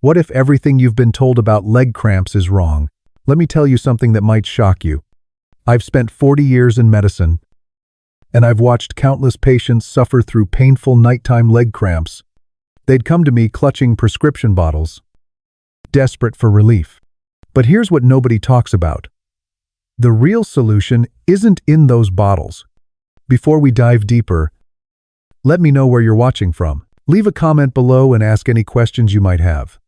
What if everything you've been told about leg cramps is wrong? Let me tell you something that might shock you. I've spent 40 years in medicine, and I've watched countless patients suffer through painful nighttime leg cramps. They'd come to me clutching prescription bottles, desperate for relief. But here's what nobody talks about. The real solution isn't in those bottles. Before we dive deeper, let me know where you're watching from. Leave a comment below and ask any questions you might have.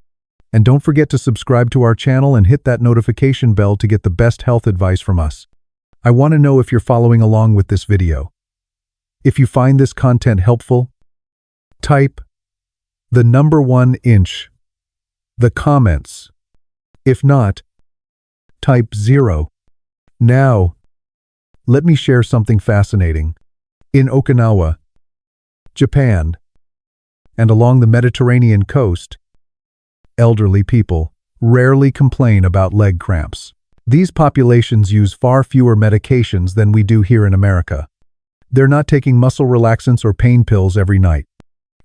And don't forget to subscribe to our channel and hit that notification bell to get the best health advice from us. I want to know if you're following along with this video. If you find this content helpful, type the number 1 inch, the comments. If not, type 0. Now, let me share something fascinating. In Okinawa, Japan, and along the Mediterranean coast, elderly people rarely complain about leg cramps. These populations use far fewer medications than we do here in America. They're not taking muscle relaxants or pain pills every night.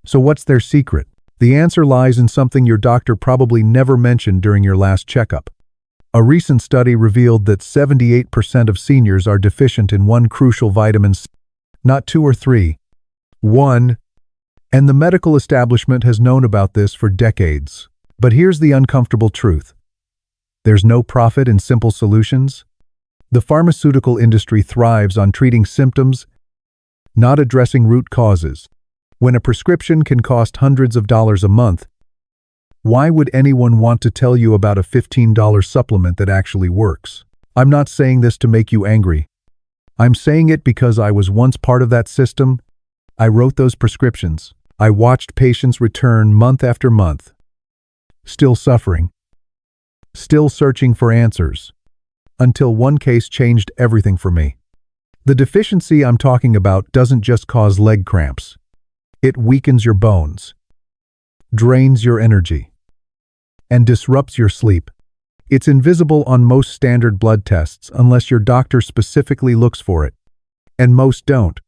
So what's their secret? The answer lies in something your doctor probably never mentioned during your last checkup. A recent study revealed that 78% of seniors are deficient in one crucial vitamin, not 2 or 3, 1. And the medical establishment has known about this for decades. But here's the uncomfortable truth. There's no profit in simple solutions. The pharmaceutical industry thrives on treating symptoms, not addressing root causes. When a prescription can cost hundreds of dollars a month, why would anyone want to tell you about a $15 supplement that actually works? I'm not saying this to make you angry. I'm saying it because I was once part of that system. I wrote those prescriptions. I watched patients return month after month, still suffering, still searching for answers, until one case changed everything for me. The deficiency I'm talking about doesn't just cause leg cramps. It weakens your bones, drains your energy, and disrupts your sleep. It's invisible on most standard blood tests unless your doctor specifically looks for it, and most don't.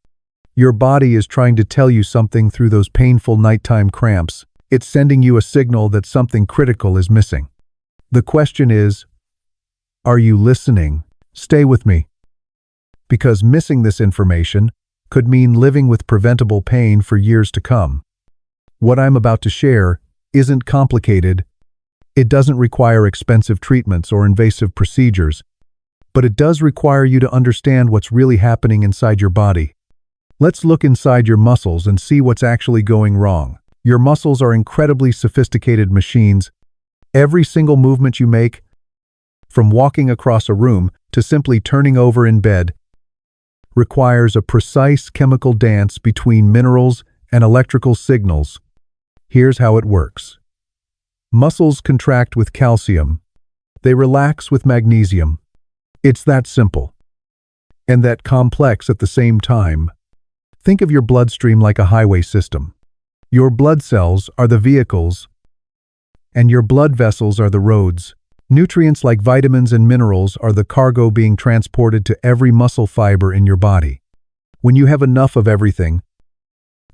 Your body is trying to tell you something through those painful nighttime cramps. It's sending you a signal that something critical is missing. The question is, are you listening? Stay with me. Because missing this information could mean living with preventable pain for years to come. What I'm about to share isn't complicated. It doesn't require expensive treatments or invasive procedures, but it does require you to understand what's really happening inside your body. Let's look inside your muscles and see what's actually going wrong. Your muscles are incredibly sophisticated machines. Every single movement you make, from walking across a room to simply turning over in bed, requires a precise chemical dance between minerals and electrical signals. Here's how it works. Muscles contract with calcium. They relax with magnesium. It's that simple. And that complex at the same time. Think of your bloodstream like a highway system. Your blood cells are the vehicles, and your blood vessels are the roads. Nutrients like vitamins and minerals are the cargo being transported to every muscle fiber in your body. When you have enough of everything,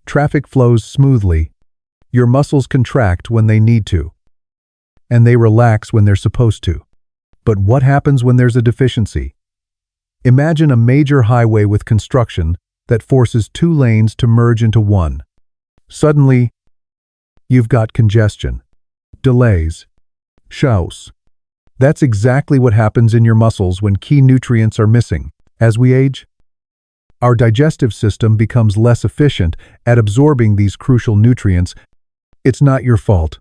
traffic flows smoothly. Your muscles contract when they need to, and they relax when they're supposed to. But what happens when there's a deficiency? Imagine a major highway with construction that forces 2 lanes to merge into one. Suddenly, you've got congestion, delays, chaos. That's exactly what happens in your muscles when key nutrients are missing. As we age, our digestive system becomes less efficient at absorbing these crucial nutrients. It's not your fault.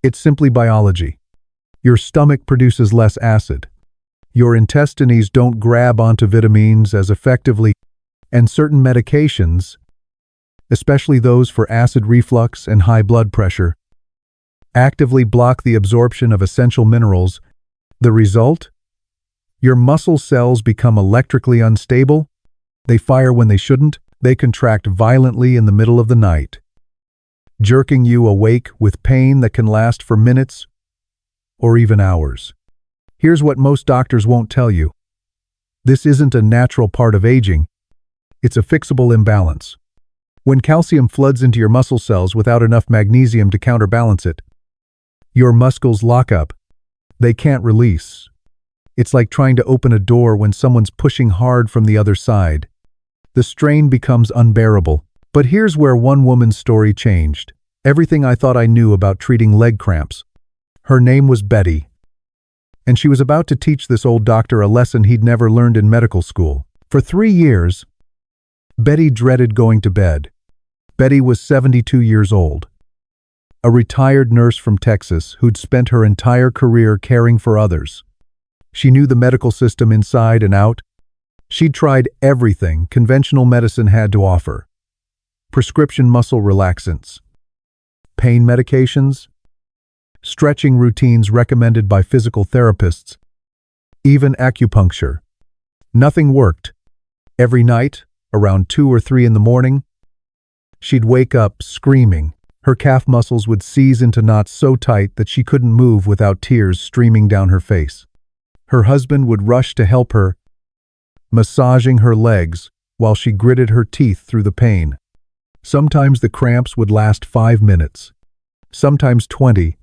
It's simply biology. Your stomach produces less acid. Your intestines don't grab onto vitamins as effectively, and certain medications, especially those for acid reflux and high blood pressure, actively block the absorption of essential minerals. The result? Your muscle cells become electrically unstable. They fire when they shouldn't. They contract violently in the middle of the night, jerking you awake with pain that can last for minutes or even hours. Here's what most doctors won't tell you. This isn't a natural part of aging. It's a fixable imbalance. When calcium floods into your muscle cells without enough magnesium to counterbalance it, Your muscles lock up. They can't release. It's like trying to open a door when someone's pushing hard from the other side. The strain becomes unbearable. But here's where one woman's story changed. Everything I thought I knew about treating leg cramps. Her name was Betty. And she was about to teach this old doctor a lesson he'd never learned in medical school. For 3 years, Betty dreaded going to bed. Betty was 72 years old. A retired nurse from Texas who'd spent her entire career caring for others. She knew the medical system inside and out. She'd tried everything conventional medicine had to offer. Prescription muscle relaxants, pain medications, stretching routines recommended by physical therapists, even acupuncture. Nothing worked. Every night, around 2 or 3 in the morning, she'd wake up screaming. Her calf muscles would seize into knots so tight that she couldn't move without tears streaming down her face. Her husband would rush to help her, massaging her legs while she gritted her teeth through the pain. Sometimes the cramps would last 5 minutes, sometimes 20.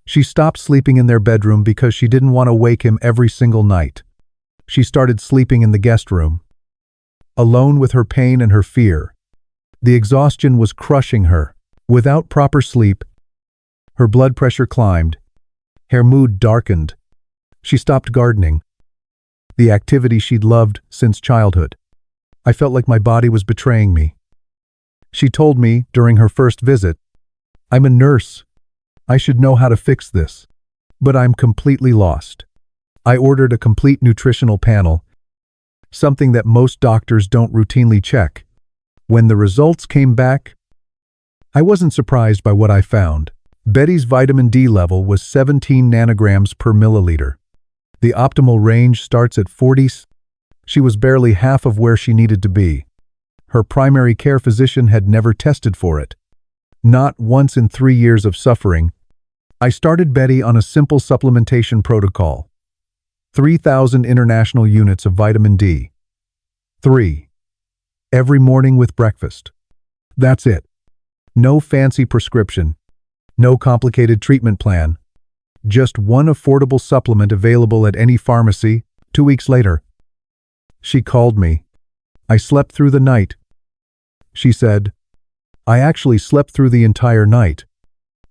She stopped sleeping in their bedroom because she didn't want to wake him every single night. She started sleeping in the guest room, alone with her pain and her fear. The exhaustion was crushing her. Without proper sleep, her blood pressure climbed, her mood darkened. She stopped gardening, the activity she'd loved since childhood. I felt like my body was betraying me. She told me during her first visit, "I'm a nurse. I should know how to fix this, but I'm completely lost." I ordered a complete nutritional panel, something that most doctors don't routinely check. When the results came back, I wasn't surprised by what I found. Betty's vitamin D level was 17 nanograms per milliliter. The optimal range starts at 40. She was barely half of where she needed to be. Her primary care physician had never tested for it. Not once in 3 years of suffering. I started Betty on a simple supplementation protocol. 3,000 international units of vitamin D. 3. Every morning with breakfast. That's it. No fancy prescription. No complicated treatment plan. Just one affordable supplement available at any pharmacy. 2 weeks later, she called me. "I slept through the night," she said. I actually slept through the entire night.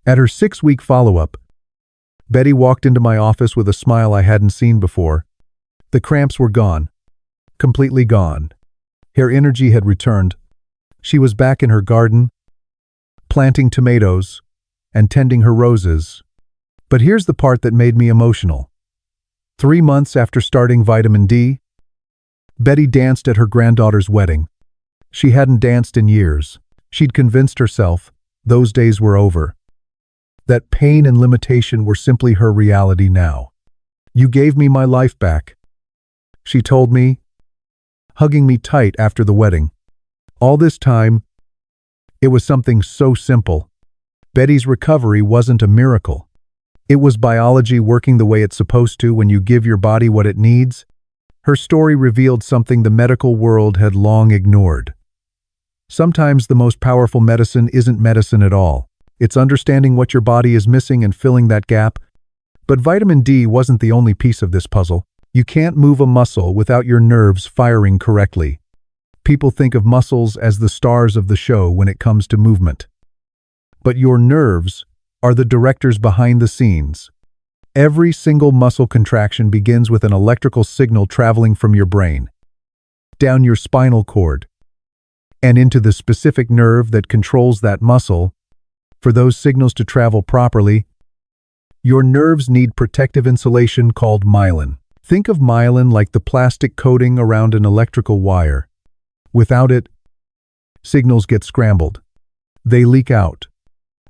At her 6-week follow-up, Betty walked into my office with a smile I hadn't seen before. The cramps were gone. Completely gone. Her energy had returned. She was back in her garden, planting tomatoes and tending her roses. But here's the part that made me emotional. 3 months after starting vitamin D, Betty danced at her granddaughter's wedding. She hadn't danced in years. She'd convinced herself those days were over. That pain and limitation were simply her reality now. "You gave me my life back," she told me, hugging me tight after the wedding. All this time, it was something so simple. Betty's recovery wasn't a miracle. It was biology working the way it's supposed to when you give your body what it needs. Her story revealed something the medical world had long ignored. Sometimes the most powerful medicine isn't medicine at all. It's understanding what your body is missing and filling that gap. But vitamin D wasn't the only piece of this puzzle. You can't move a muscle without your nerves firing correctly. People think of muscles as the stars of the show when it comes to movement. But your nerves are the directors behind the scenes. Every single muscle contraction begins with an electrical signal traveling from your brain, down your spinal cord, and into the specific nerve that controls that muscle. For those signals to travel properly, your nerves need protective insulation called myelin. Think of myelin like the plastic coating around an electrical wire. Without it, signals get scrambled. They leak out.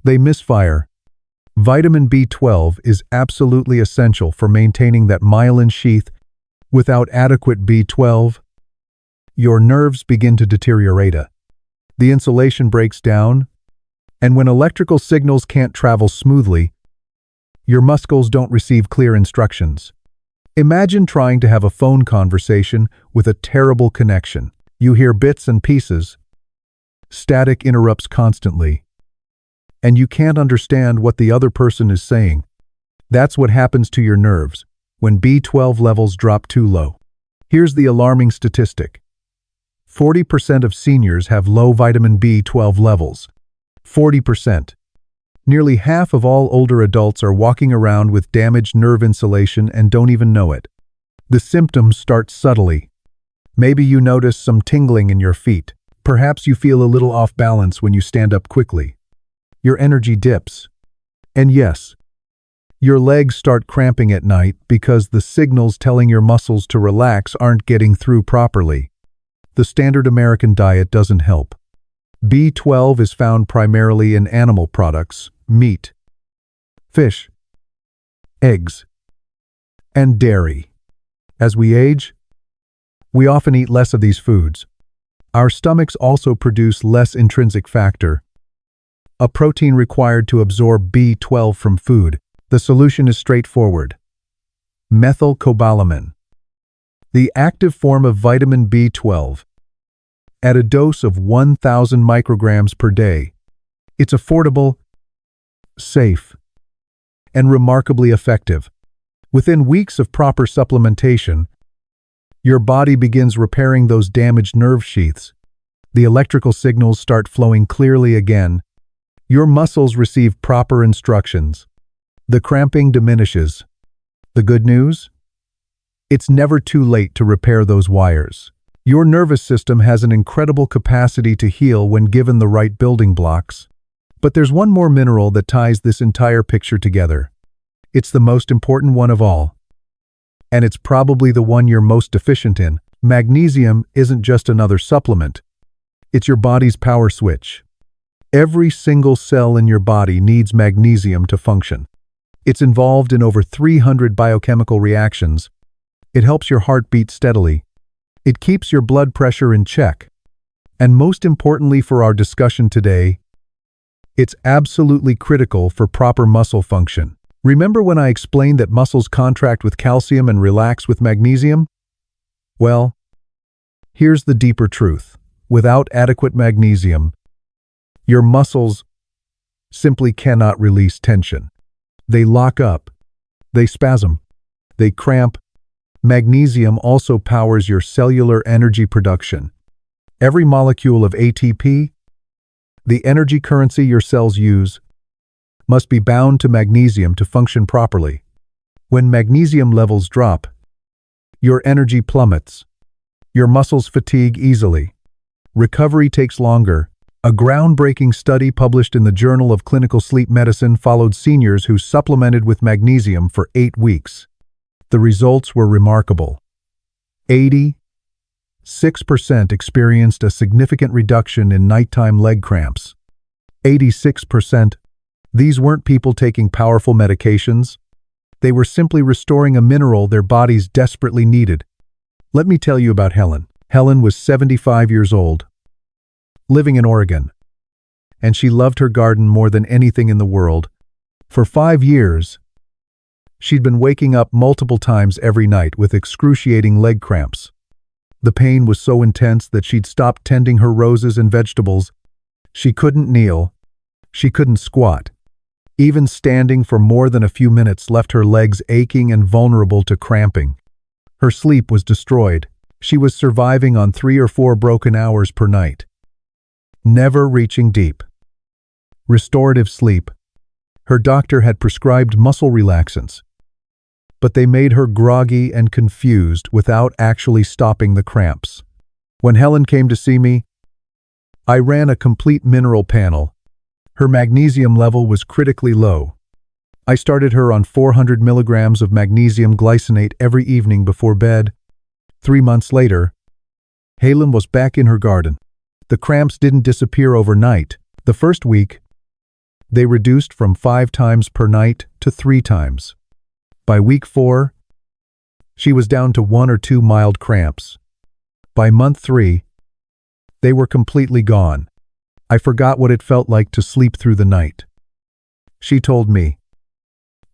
They misfire. Vitamin B12 is absolutely essential for maintaining that myelin sheath. Without adequate B12, your nerves begin to deteriorate. The insulation breaks down, and when electrical signals can't travel smoothly, your muscles don't receive clear instructions. Imagine trying to have a phone conversation with a terrible connection. You hear bits and pieces. Static interrupts constantly, and you can't understand what the other person is saying. That's what happens to your nerves when B12 levels drop too low. Here's the alarming statistic. 40% of seniors have low vitamin B12 levels. 40%. Nearly half of all older adults are walking around with damaged nerve insulation and don't even know it. The symptoms start subtly. Maybe you notice some tingling in your feet. Perhaps you feel a little off balance when you stand up quickly. Your energy dips. And yes, your legs start cramping at night because the signals telling your muscles to relax aren't getting through properly. The standard American diet doesn't help. B12 is found primarily in animal products, meat, fish, eggs, and dairy. As we age, we often eat less of these foods. Our stomachs also produce less intrinsic factor, a protein required to absorb B12 from food. The solution is straightforward. Methylcobalamin, the active form of vitamin B12, at a dose of 1,000 micrograms per day. It's affordable, safe, and remarkably effective. Within weeks of proper supplementation, your body begins repairing those damaged nerve sheaths. The electrical signals start flowing clearly again. Your muscles receive proper instructions. The cramping diminishes. The good news? It's never too late to repair those wires. Your nervous system has an incredible capacity to heal when given the right building blocks. But there's one more mineral that ties this entire picture together. It's the most important one of all. And it's probably the one you're most deficient in. Magnesium isn't just another supplement. It's your body's power switch. Every single cell in your body needs magnesium to function. It's involved in over 300 biochemical reactions. It helps your heart beat steadily. It keeps your blood pressure in check. And most importantly for our discussion today, it's absolutely critical for proper muscle function. Remember when I explained that muscles contract with calcium and relax with magnesium? Well, here's the deeper truth. Without adequate magnesium, your muscles simply cannot release tension. They lock up, they spasm, they cramp. Magnesium also powers your cellular energy production. Every molecule of ATP, the energy currency your cells use, must be bound to magnesium to function properly. When magnesium levels drop, your energy plummets. Your muscles fatigue easily. Recovery takes longer. A groundbreaking study published in the Journal of Clinical Sleep Medicine followed seniors who supplemented with magnesium for 8 weeks. The results were remarkable. 86% experienced a significant reduction in nighttime leg cramps. 86%. These weren't people taking powerful medications. They were simply restoring a mineral their bodies desperately needed. Let me tell you about Helen. Helen was 75 years old, living in Oregon, and she loved her garden more than anything in the world. For 5 years, she'd been waking up multiple times every night with excruciating leg cramps. The pain was so intense that she'd stopped tending her roses and vegetables. She couldn't kneel. She couldn't squat. Even standing for more than a few minutes left her legs aching and vulnerable to cramping. Her sleep was destroyed. She was surviving on 3 or 4 broken hours per night, never reaching deep, restorative sleep. Her doctor had prescribed muscle relaxants, but they made her groggy and confused without actually stopping the cramps. When Helen came to see me, I ran a complete mineral panel. Her magnesium level was critically low. I started her on 400 milligrams of magnesium glycinate every evening before bed. 3 months later, Helen was back in her garden. The cramps didn't disappear overnight. The first week, they reduced from 5 times per night to 3 times. By week 4, she was down to 1 or 2 mild cramps. By month 3, they were completely gone. I forgot what it felt like to sleep through the night. She told me,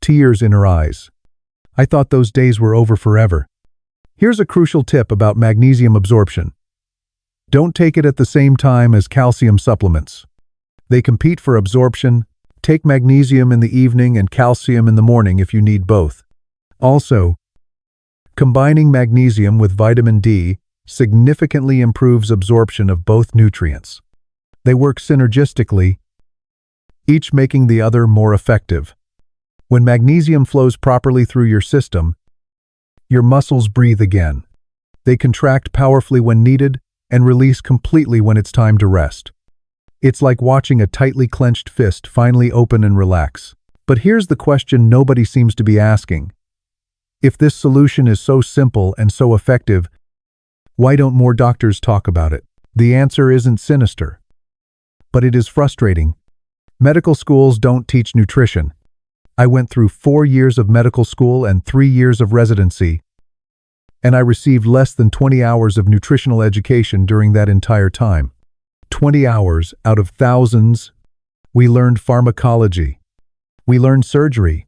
tears in her eyes. I thought those days were over forever. Here's a crucial tip about magnesium absorption. Don't take it at the same time as calcium supplements. They compete for absorption, Take magnesium in the evening and calcium in the morning if you need both. Also, combining magnesium with vitamin D significantly improves absorption of both nutrients. They work synergistically, each making the other more effective. When magnesium flows properly through your system, your muscles breathe again. They contract powerfully when needed and release completely when it's time to rest. It's like watching a tightly clenched fist finally open and relax. But here's the question nobody seems to be asking. If this solution is so simple and so effective, why don't more doctors talk about it? The answer isn't sinister, but it is frustrating. Medical schools don't teach nutrition. I went through 4 years of medical school and 3 years of residency, and I received less than 20 hours of nutritional education during that entire time. 20 hours out of thousands. We learned pharmacology. We learned surgery.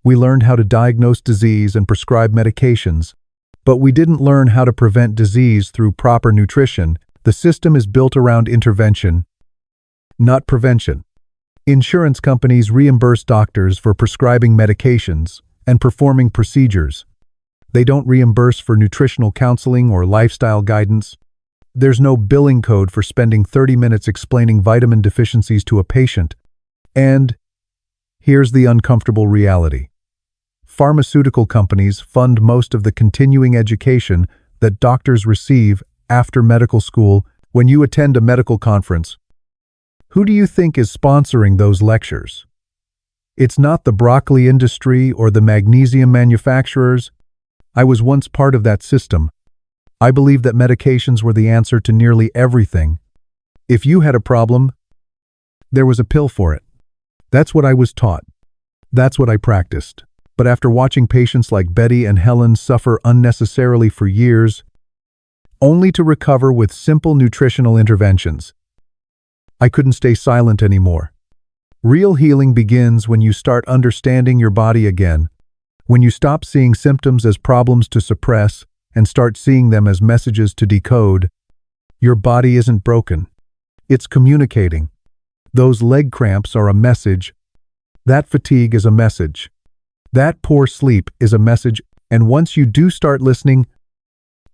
We learned how to diagnose disease and prescribe medications. But we didn't learn how to prevent disease through proper nutrition. The system is built around intervention, not prevention. Insurance companies reimburse doctors for prescribing medications and performing procedures. They don't reimburse for nutritional counseling or lifestyle guidance. There's no billing code for spending 30 minutes explaining vitamin deficiencies to a patient. And here's the uncomfortable reality. Pharmaceutical companies fund most of the continuing education that doctors receive after medical school. When you attend a medical conference, who do you think is sponsoring those lectures? It's not the broccoli industry or the magnesium manufacturers. I was once part of that system. I believed that medications were the answer to nearly everything. If you had a problem, there was a pill for it. That's what I was taught. That's what I practiced. But after watching patients like Betty and Helen suffer unnecessarily for years, only to recover with simple nutritional interventions, I couldn't stay silent anymore. Real healing begins when you start understanding your body again, when you stop seeing symptoms as problems to suppress and start seeing them as messages to decode. Your body isn't broken. It's communicating. Those leg cramps are a message. That fatigue is a message. That poor sleep is a message. And once you do start listening,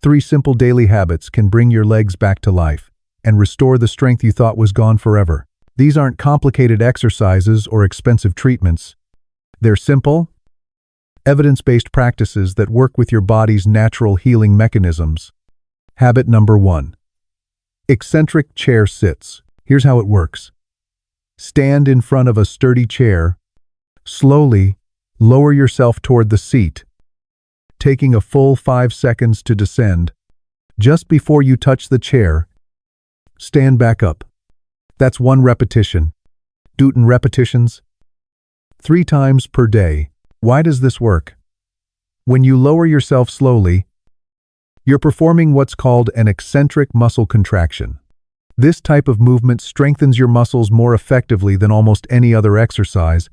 3 simple daily habits can bring your legs back to life and restore the strength you thought was gone forever. These aren't complicated exercises or expensive treatments. They're simple, evidence-based practices that work with your body's natural healing mechanisms. Habit number 1. Eccentric chair sits. Here's how it works. Stand in front of a sturdy chair. Slowly lower yourself toward the seat, taking a full 5 seconds to descend. Just before you touch the chair, stand back up. That's 1 repetition. Do it in repetitions 3 times per day. Why does this work? When you lower yourself slowly, you're performing what's called an eccentric muscle contraction. This type of movement strengthens your muscles more effectively than almost any other exercise.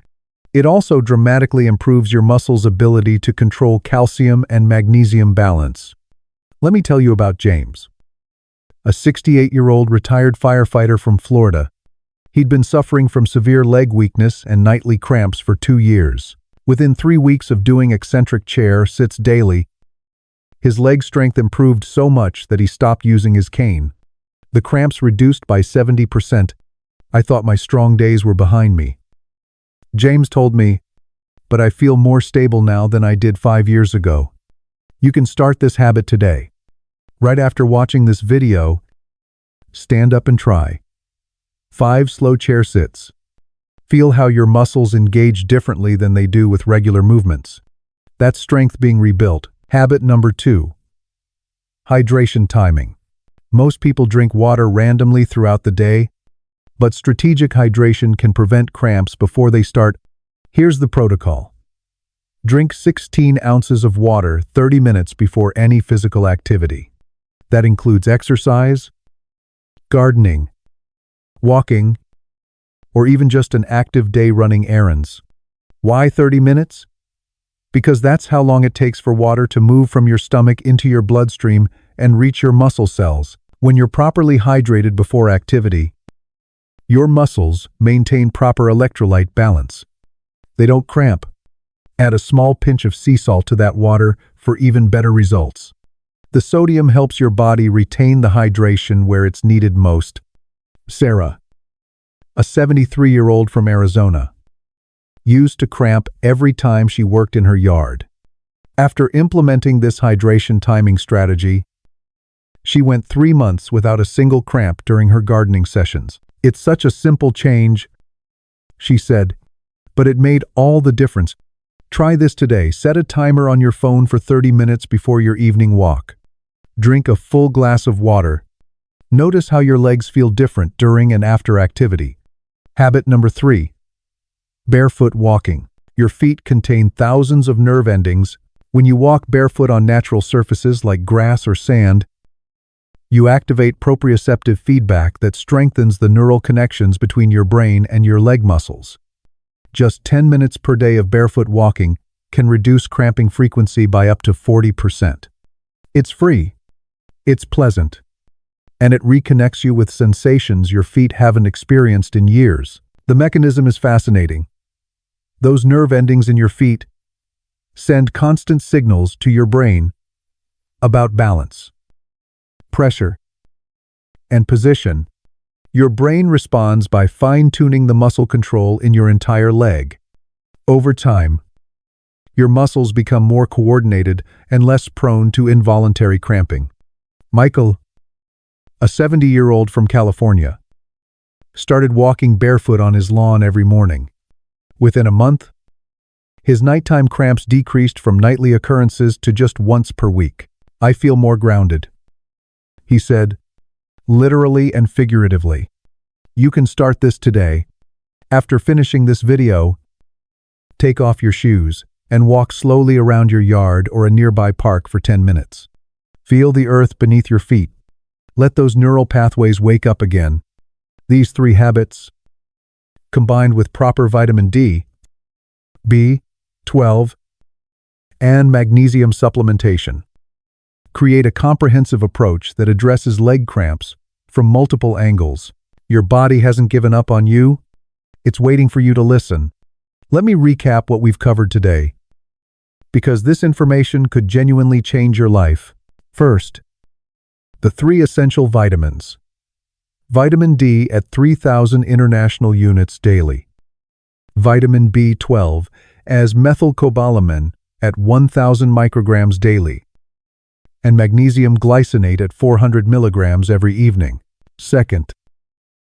It also dramatically improves your muscles' ability to control calcium and magnesium balance. Let me tell you about James, a 68-year-old retired firefighter from Florida. He'd been suffering from severe leg weakness and nightly cramps for 2 years. Within 3 weeks of doing eccentric chair sits daily, his leg strength improved so much that he stopped using his cane. The cramps reduced by 70%. I thought my strong days were behind me. James told me, but I feel more stable now than I did 5 years ago. You can start this habit today. Right after watching this video, stand up and try 5 slow chair sits. Feel how your muscles engage differently than they do with regular movements. That's strength being rebuilt. Habit number 2. Hydration timing. Most people drink water randomly throughout the day, but strategic hydration can prevent cramps before they start. Here's the protocol. Drink 16 ounces of water 30 minutes before any physical activity. That includes exercise, gardening, walking, or even just an active day running errands. Why 30 minutes? Because that's how long it takes for water to move from your stomach into your bloodstream and reach your muscle cells. When you're properly hydrated before activity, Your muscles maintain proper electrolyte balance. They don't cramp. Add a small pinch of sea salt to that water for even better results. The sodium helps your body retain the hydration where it's needed most. Sarah, a 73-year-old from Arizona, used to cramp every time she worked in her yard. After implementing this hydration timing strategy, she went 3 months without a single cramp during her gardening sessions. It's such a simple change, she said, but it made all the difference. Try this today. Set a timer on your phone for 30 minutes before your evening walk. Drink a full glass of water. Notice how your legs feel different during and after activity. Habit number 3. Barefoot walking. Your feet contain thousands of nerve endings. When you walk barefoot on natural surfaces like grass or sand, you activate proprioceptive feedback that strengthens the neural connections between your brain and your leg muscles. Just 10 minutes per day of barefoot walking can reduce cramping frequency by up to 40%. It's free, it's pleasant, and it reconnects you with sensations your feet haven't experienced in years. The mechanism is fascinating. Those nerve endings in your feet send constant signals to your brain about balance, pressure, and position. Your brain responds by fine-tuning the muscle control in your entire leg. Over time, your muscles become more coordinated and less prone to involuntary cramping. Michael, a 70-year-old from California, started walking barefoot on his lawn every morning. Within a month, his nighttime cramps decreased from nightly occurrences to just once per week. I feel more grounded, he said, literally and figuratively. You can start this today. After finishing this video, take off your shoes and walk slowly around your yard or a nearby park for 10 minutes. Feel the earth beneath your feet. Let those neural pathways wake up again. These 3 habits, combined with proper vitamin D, B12, and magnesium supplementation, create a comprehensive approach that addresses leg cramps from multiple angles. Your body hasn't given up on you. It's waiting for you to listen. Let me recap what we've covered today, because this information could genuinely change your life. First, the 3 essential vitamins. Vitamin D at 3,000 international units daily. Vitamin B12 as methylcobalamin at 1,000 micrograms daily. And magnesium glycinate at 400 milligrams every evening. Second,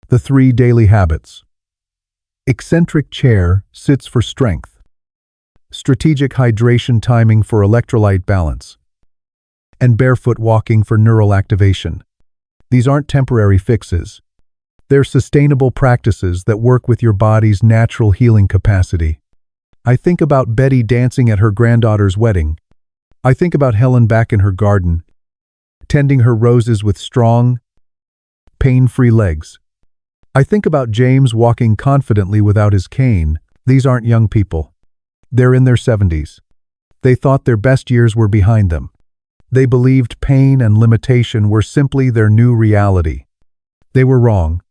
the 3 daily habits. Eccentric chair sits for strength. Strategic hydration timing for electrolyte balance. And barefoot walking for neural activation. These aren't temporary fixes. They're sustainable practices that work with your body's natural healing capacity. I think about Betty dancing at her granddaughter's wedding. I think about Helen back in her garden, tending her roses with strong, pain-free legs. I think about James walking confidently without his cane. These aren't young people. They're in their 70s. They thought their best years were behind them. They believed pain and limitation were simply their new reality. They were wrong.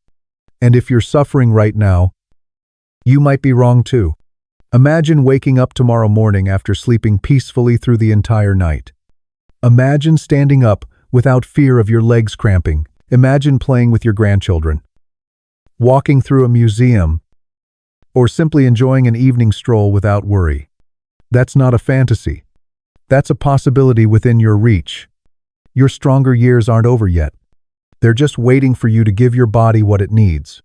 And if you're suffering right now, you might be wrong too. Imagine waking up tomorrow morning after sleeping peacefully through the entire night. Imagine standing up without fear of your legs cramping. Imagine playing with your grandchildren, walking through a museum, or simply enjoying an evening stroll without worry. That's not a fantasy. That's a possibility within your reach. Your stronger years aren't over yet. They're just waiting for you to give your body what it needs.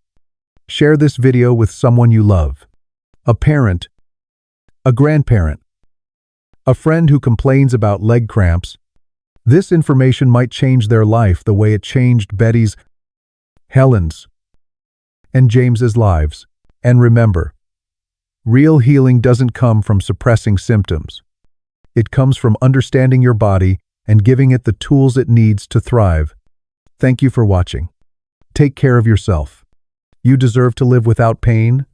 Share this video with someone you love. A parent, a grandparent, a friend who complains about leg cramps. This information might change their life the way it changed Betty's, Helen's, and James's lives. And remember, real healing doesn't come from suppressing symptoms. It comes from understanding your body and giving it the tools it needs to thrive. Thank you for watching. Take care of yourself. You deserve to live without pain,